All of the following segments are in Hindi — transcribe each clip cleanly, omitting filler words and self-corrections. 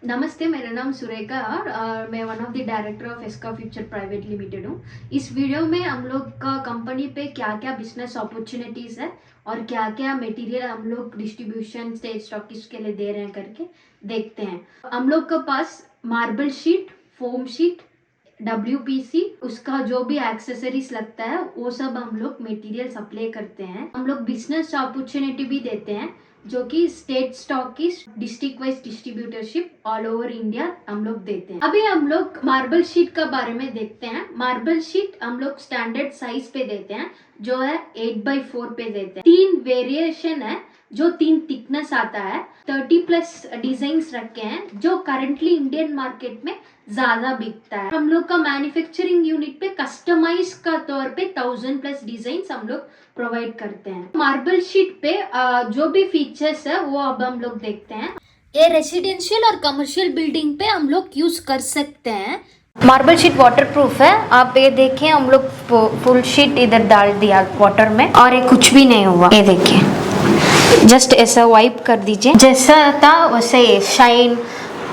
नमस्ते, मेरा नाम सुरेखा है और मैं one of the director of Eska future private limited हूँ। इस वीडियो में हम लोग का कंपनी पे क्या क्या बिजनेस अपॉर्चुनिटीज़ है और क्या क्या मटेरियल हम लोग डिस्ट्रीब्यूशन स्टेज स्टॉकिस्ट के लिए दे रहे हैं करके देखते हैं। हम लोग के पास marble sheet, foam sheet, WPC, उसका जो भी एक्सेसरीज लगता है वो सब हम लोग मटेरियल सप्लाई करते हैं। हम लोग बिजनेस अपॉर्चुनिटी भी देते हैं जो कि state stockist, district wise distributorship all over India हम लोग देते हैं। अभी हम लोग मार्बल शीट का बारे में देखते हैं। मार्बल शीट हम लोग स्टैंडर्ड साइज पे देते हैं जो है 8x4 पे देते हैं। 3 वेरिएशन है जो 3 थिकनेस आता है। 30+ डिजाइन रखे हैं जो करंटली इंडियन मार्केट में ज्यादा बिकता है। हम लोग का मैन्युफैक्चरिंग यूनिट पे कस्टमाइज का तौर पे 1000+ डिजाइन हम लोग प्रोवाइड करते हैं। मार्बल शीट पे जो भी फीचर्स है वो अब हम लोग देखते हैं। ये रेसिडेंशियल और कमर्शियल बिल्डिंग पे हम लोग यूज कर सकते हैं। मार्बल शीट वाटर प्रूफ है। आप ये देखिए, हम लोग फुल शीट इधर डाल दिया वाटर में और ये कुछ भी नहीं हुआ। ये देखिए, जस्ट ऐसा वाइप कर दीजिए, जैसा था वैसे शाइन,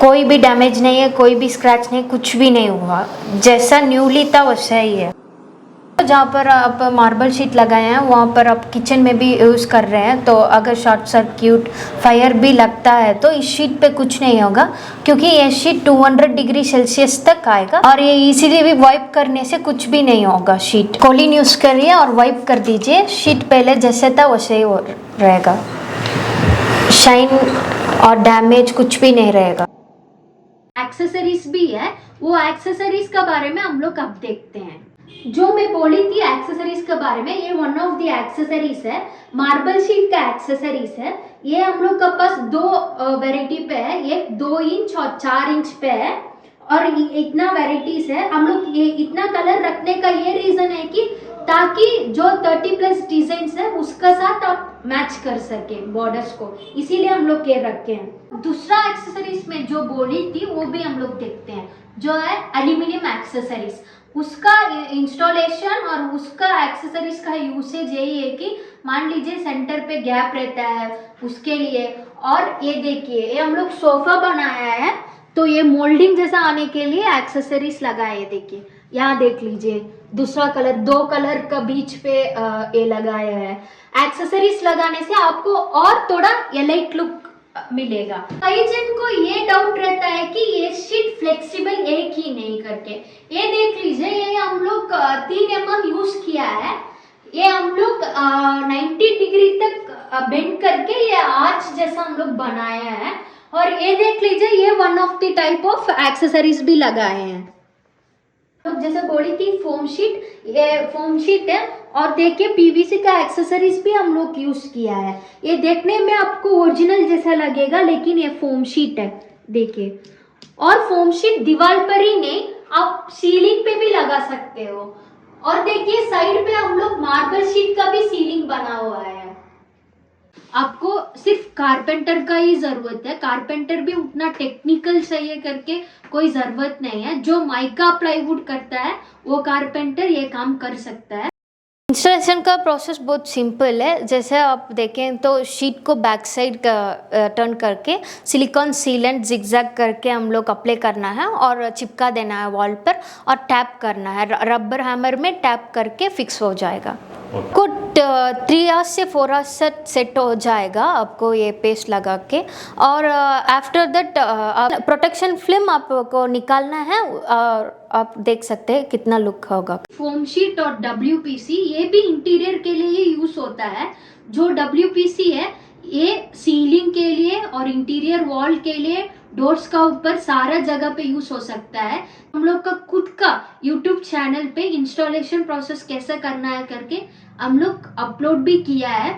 कोई भी डैमेज नहीं है, कोई भी स्क्रैच नहीं, कुछ भी नहीं हुआ, जैसा न्यूली था वैसा ही है। जहाँ पर आप मार्बल शीट लगाए हैं वहाँ पर आप किचन में भी यूज़ कर रहे हैं, तो अगर शॉर्ट सर्क्यूट फायर भी लगता है तो इस शीट पे कुछ नहीं होगा, क्योंकि ये शीट 200 डिग्री सेल्सियस तक आएगा और ये इजीली भी वाइप करने से कुछ भी नहीं होगा। शीट कोलिन यूज़ करिए और वाइप कर दीजिए, शीट पहले जैसे था वैसे ही रहेगा, शाइन और डैमेज कुछ भी नहीं रहेगा। एक्सेसरीज भी है, वो एक्सेसरीज के बारे में हम लोग अब देखते हैं। जो मैं बोली थी एक्सेसरीज के बारे में, ये वन ऑफ द एक्सेसरीज है। मार्बल शीट का एक्सेसरीज है। ये हम लोग के पास 2 वेराइटी पे है, एक 2 इंच और 4 इंच पे है और इतना वेराइटीज है। हम लोग ये इतना कलर रखने का ये रीजन है कि ताकि जो 30+ डिजाइन है उसका साथ आप मैच कर सके बॉर्डर्स को, इसीलिए हम लोग ये रखे हैं। दूसरा एक्सेसरीज में जो बोली थी वो भी हम लोग देखते हैं, जो है एल्यूमिनियम एक्सेसरीज। उसका इंस्टॉलेशन और उसका एक्सेसरीज का यूसेज यही है कि मान लीजिए सेंटर पे गैप रहता है उसके लिए। और ये देखिए, ये हम लोग सोफा बनाया है तो ये मोल्डिंग जैसा आने के लिए एक्सेसरीज लगाए। देखिए यहाँ देख लीजिए, दूसरा कलर, 2 कलर का बीच पे ये लगाया है। एक्सेसरीज लगाने से आपको और थोड़ा एलाइट लुक मिलेगा। कई जन को ये डाउट रहता है कि ये शीट फ्लेक्सिबल है कि नहीं करके। ये देख लीजिए, ये हम लोग 3 mm यूज किया है। ये हम लोग 90 डिग्री तक बेंड करके ये आर्च जैसा हम लोग बनाया है। और ये देख लीजिए, ये one of the type of accessories भी लगाए हैं। जैसे बोली थी फोम शीट, ये फोम शीट है। और देखिए पीवीसी का एक्सेसरीज भी हम लोग यूज किया है। ये देखने में आपको ओरिजिनल जैसा लगेगा लेकिन ये फोम शीट है, देखिए। और फोम शीट दीवार पर ही नहीं, आप सीलिंग पे भी लगा सकते हो। और देखिए साइड पे हम लोग मार्बल शीट का भी सीलिंग बना हुआ है। आपको सिर्फ कारपेंटर का ही जरूरत है। कारपेंटर भी उतना टेक्निकल चाहिए करके कोई जरूरत नहीं है। जो माइका प्लाईवुड करता है वो कारपेंटर ये काम कर सकता है। इंस्टॉलेशन का प्रोसेस बहुत सिंपल है। जैसे आप देखें तो शीट को बैक साइड टर्न करके सिलिकॉन सीलेंट जिगजैग करके हम लोग अप्लाई करना है और चिपका देना है वॉल पर और टैप करना है। रबर हैमर में टैप करके फिक्स हो जाएगा। आपको 3 आवर्स से 4 आवर्स सेट हो जाएगा आपको ये पेस्ट लगा के। और आफ्टर दैट प्रोटेक्शन फिल्म आपको निकालना है और आप देख सकते हैं कितना लुक होगा। फोम शीट और WPC ये भी इंटीरियर के लिए ही यूज होता है। जो WPC है ये सीलिंग के लिए और इंटीरियर वॉल के लिए, डोर्स का ऊपर सारा जगह पे यूज हो सकता है। हम लोग का खुद का YouTube चैनल पे इंस्टॉलेशन प्रोसेस कैसे करना है करके हम लोग अपलोड भी किया है।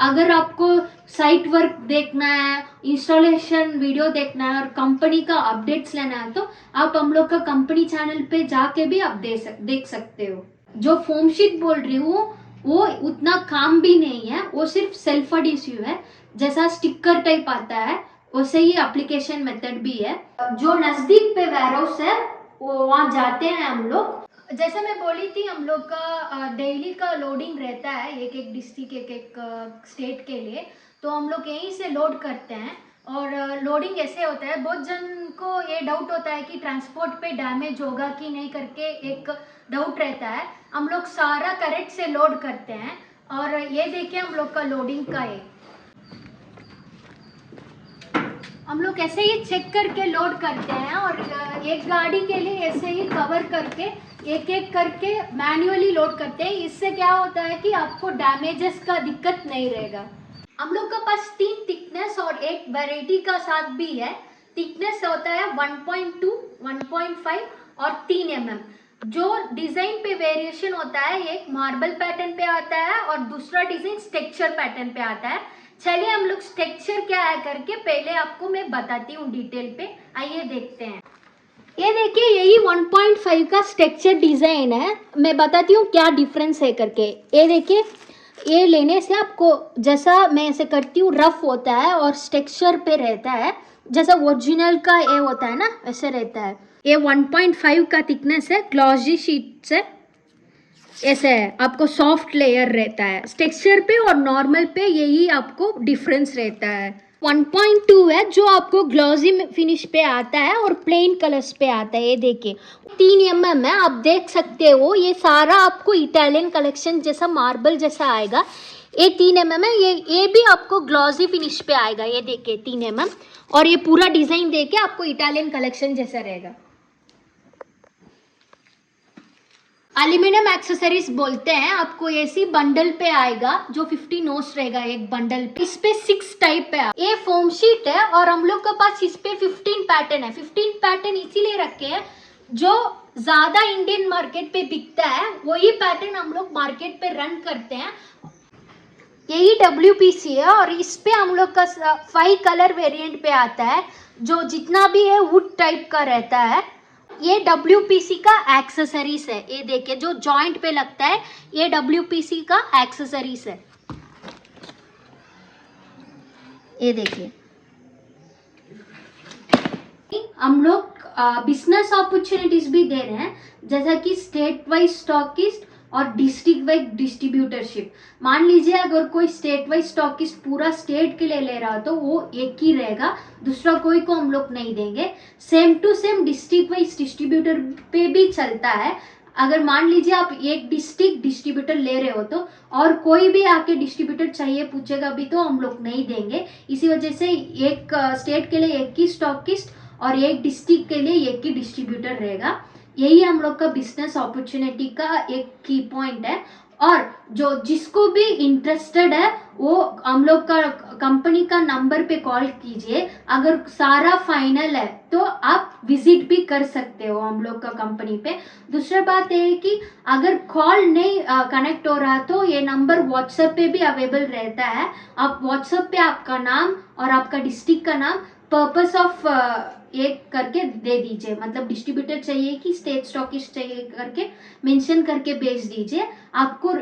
अगर आपको साइट वर्क देखना है, इंस्टॉलेशन वीडियो देखना है और कंपनी का अपडेट्स लेना है तो आप हम लोग का कंपनी चैनल पे जाके भी आप देख सकते हो। जो फोम शीट बोल रही हूँ वो उतना काम भी नहीं है, वो सिर्फ सेल्फ एडहेसिव है। जैसा स्टिकर टाइप आता है वैसे ही एप्लीकेशन मेथड भी है। जो नजदीक पे वेयरहाउस है वो वहाँ जाते हैं हम लोग। जैसे मैं बोली थी, हम लोग का डेली का लोडिंग रहता है एक एक डिस्ट्रिक्ट, एक एक स्टेट के लिए। तो हम लोग यहीं से लोड करते हैं और लोडिंग ऐसे होता है, बहुत जन को ये डाउट होता है कि ट्रांसपोर्ट पे डैमेज होगा कि नहीं करके एक डाउट रहता है। हम लोग सारा करेक्ट से लोड करते हैं और ये देखिए हम लोग का लोडिंग का है। हम लोग ऐसे ही चेक करके लोड करते हैं और एक गाड़ी के लिए ऐसे ही कवर करके एक एक करके मैन्युअली लोड करते हैं। इससे क्या होता है कि आपको डैमेजेस का दिक्कत नहीं रहेगा। हम लोग के पास 3 थिकनेस और एक वैरायटी का साथ भी है। थिकनेस होता है 1.2, 1.5 और 3 mm। जो डिजाइन पे वेरिएशन होता है, एक मार्बल पैटर्न पे आता है और दूसरा डिजाइन स्ट्रक्चर पैटर्न पे आता है। चलिए हम लोग स्ट्रक्चर क्या है करके पहले आपको मैं बताती हूँ डिटेल पे, आइए देखते हैं। ये देखिए यही 1.5 का स्ट्रक्चर डिजाइन है। मैं बताती हूँ क्या डिफरेंस है करके। ये देखिए, ये लेने से आपको जैसा मैं ऐसे करती हूँ रफ होता है और स्ट्रक्चर पे रहता है, जैसा ओरिजिनल का ये होता है ना वैसे रहता है। ये 1.5 का थिकनेस है, ग्लॉसी शीट से ऐसे है, आपको सॉफ्ट लेयर रहता है टेक्सचर पे और नॉर्मल पे, यही आपको डिफरेंस रहता है। 1.2 है जो आपको ग्लॉसी फिनिश पे आता है और प्लेन कलर्स पे आता है। ये देखिए 3 mm है, आप देख सकते हो। ये सारा आपको इटालियन कलेक्शन जैसा मार्बल जैसा आएगा। ये 3 mm है, ये भी आपको ग्लॉसी फिनिश पे आएगा। ये देखिए 3 mm और ये पूरा डिजाइन देके आपको इटालियन कलेक्शन जैसा रहेगा। एल्यूमिनियम एक्सेसरीज बोलते हैं। आपको ऐसी बंडल पे आएगा जो 50 नोट्स रहेगा एक बंडल पे। इस पे 6 टाइप है। ये फोम शीट है और हम लोग के पास इस पे 15 पैटर्न है। 15 पैटर्न इसीलिए रखे हैं, जो ज्यादा इंडियन मार्केट पे बिकता है वही पैटर्न हम लोग मार्केट पे रन करते हैं। यही WPC है और इस पे हम लोग का 5 कलर वेरिएंट पे आता है, जो जितना भी है वुड टाइप का रहता है। ये WPC का एक्सेसरीज है। ये देखिए जो जॉइंट पे लगता है, ये WPC का एक्सेसरीज है। ये देखिए हम लोग बिजनेस अपॉर्चुनिटीज भी दे रहे हैं, जैसा कि स्टेट वाइज स्टॉकिस्ट और डिस्ट्रिक्ट वाइज डिस्ट्रीब्यूटरशिप। मान लीजिए अगर कोई स्टेट वाइज स्टॉकिस्ट पूरा स्टेट के लिए ले रहा तो वो एक ही रहेगा, दूसरा कोई को हम लोग नहीं देंगे। Same to same district wise distributor पे भी चलता है। अगर मान लीजिए आप एक डिस्ट्रिक्ट डिस्ट्रीब्यूटर ले रहे हो तो और कोई भी आके डिस्ट्रीब्यूटर चाहिए पूछेगा भी तो हम लोग नहीं देंगे। इसी वजह से एक स्टेट के लिए एक ही स्टॉकिस्ट और एक डिस्ट्रिक्ट के लिए एक ही डिस्ट्रीब्यूटर रहेगा। यही हम लोग का बिजनेस अपॉर्चुनिटी का एक की पॉइंट है। और जो जिसको भी इंटरेस्टेड है वो हम लोग का कंपनी का नंबर पे कॉल कीजिए। अगर सारा फाइनल है तो आप विजिट भी कर सकते हो हम लोग का कंपनी पे। दूसरा बात ये है कि अगर कॉल नहीं कनेक्ट हो रहा तो ये नंबर व्हाट्सएप पे भी अवेलेबल रहता है। आप व्हाट्सएप पे आपका नाम और आपका डिस्ट्रिक्ट का नाम, पर्पस ऑफ एक करके दे दीजिए, मतलब डिस्ट्रीब्यूटर चाहिए कि स्टेट स्टॉकिस्ट चाहिए करके मेंशन करके भेज दीजिए। आपको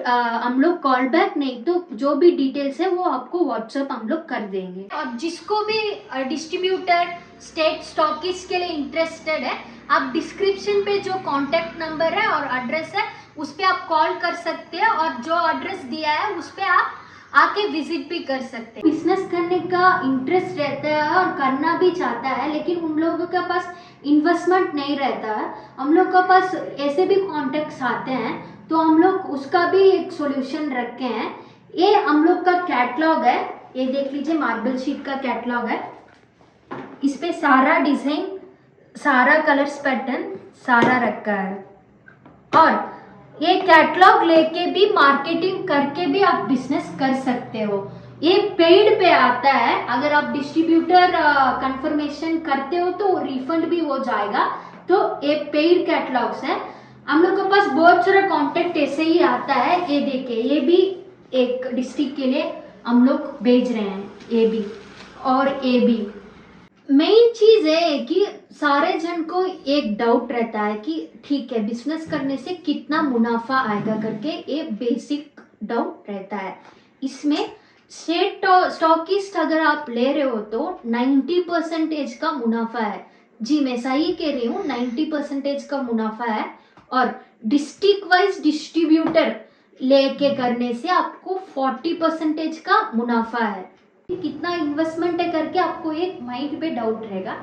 हम लोग कॉल बैक नहीं तो जो भी डिटेल्स है वो आपको व्हाट्सएप हम लोग कर देंगे। और जिसको भी डिस्ट्रीब्यूटर स्टेट स्टॉकिस्ट के लिए इंटरेस्टेड है, आप डिस्क्रिप्शन पे जो कॉन्टेक्ट नंबर है और एड्रेस है उस पर आप कॉल कर सकते हैं और जो एड्रेस दिया है उस पर आप आके विजिट भी कर सकते हैं। बिजनेस करने का इंटरेस्ट रहता है और करना भी चाहता है, लेकिन उन लोगों के पास इन्वेस्टमेंट नहीं रहता है। हम लोग के पास ऐसे भी कॉन्टेक्ट्स आते हैं तो हम लोग उसका भी एक सॉल्यूशन रखे हैं। ये हम लोग का कैटलॉग है, ये देख लीजिए मार्बल शीट का कैटलॉग है। इस पे सारा डिजाइन, सारा कलर्स पैटर्न सारा रखा है और ये कैटलॉग लेके भी मार्केटिंग करके भी आप बिजनेस कर सकते हो। ये पेड पे आता है। अगर आप डिस्ट्रीब्यूटर कंफर्मेशन करते हो तो रिफंड भी हो जाएगा। तो ये पेड कैटलॉग्स है। हम लोग के पास बहुत सारा कॉन्टेक्ट ऐसे ही आता है। ये देखिए ये भी एक डिस्ट्रिक्ट के लिए हम लोग भेज रहे हैं, ये भी और ये भी। मेन चीज है कि सारे जन को एक डाउट रहता है कि ठीक है बिजनेस करने से कितना मुनाफा आएगा करके, ये बेसिक डाउट रहता है। इसमें स्टेट स्टॉकिस्ट अगर आप ले रहे हो तो 90% का मुनाफा है। जी मैं सही कह रही हूँ, 90% का मुनाफा है। और डिस्ट्रिक्ट वाइज डिस्ट्रीब्यूटर लेके करने से आपको 40% का मुनाफा है। कितना इन्वेस्टमेंट है करके आपको एक माइंड पे डाउट रहेगा।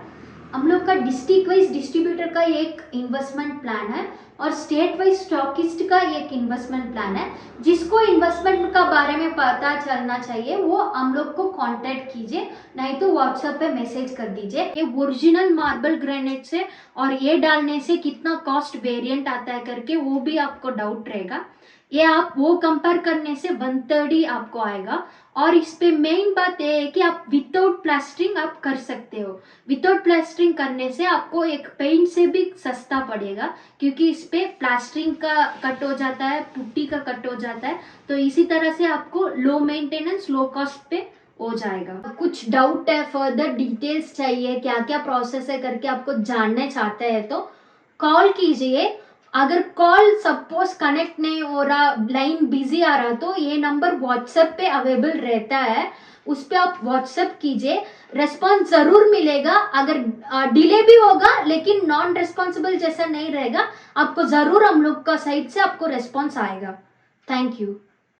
हम लोग का डिस्ट्रिक्ट वाइज डिस्ट्रीब्यूटर का एक इन्वेस्टमेंट प्लान है और स्टेट वाइज स्टॉकिस्ट का एक इन्वेस्टमेंट प्लान है। जिसको इन्वेस्टमेंट का बारे में पता चलना चाहिए वो हम लोग को कांटेक्ट कीजिए, नहीं तो व्हाट्सएप पे मैसेज कर दीजिए। ये ओरिजिनल मार्बल ग्रेनाइट से और ये डालने से कितना कॉस्ट वेरिएंट आता है करके वो भी आपको डाउट रहेगा। ये आप वो कंपेयर करने से 130 आपको आएगा। और इस पे मेन बात ये है कि आप विदाउट प्लास्टरिंग आप कर सकते हो। विदाउट प्लास्टरिंग करने से आपको एक पेंट से भी सस्ता पड़ेगा, क्योंकि इस पे प्लास्टरिंग का कट हो जाता है, पुट्टी का कट हो जाता है, तो इसी तरह से आपको लो मेंटेनेंस लो कॉस्ट पे हो जाएगा। कुछ डाउट है, फर्दर डिटेल्स चाहिए, क्या क्या प्रोसेस है करके आपको जानना चाहते हैं तो कॉल कीजिए। अगर कॉल सपोज कनेक्ट नहीं हो रहा, लाइन बिजी आ रहा, तो ये नंबर व्हाट्सएप पे अवेलेबल रहता है, उस पर आप व्हाट्सएप कीजिए, रेस्पॉन्स जरूर मिलेगा। अगर डिले भी होगा लेकिन नॉन रेस्पॉन्सिबल जैसा नहीं रहेगा, आपको जरूर हम लोग का साइड से आपको रेस्पॉन्स आएगा। Thank you.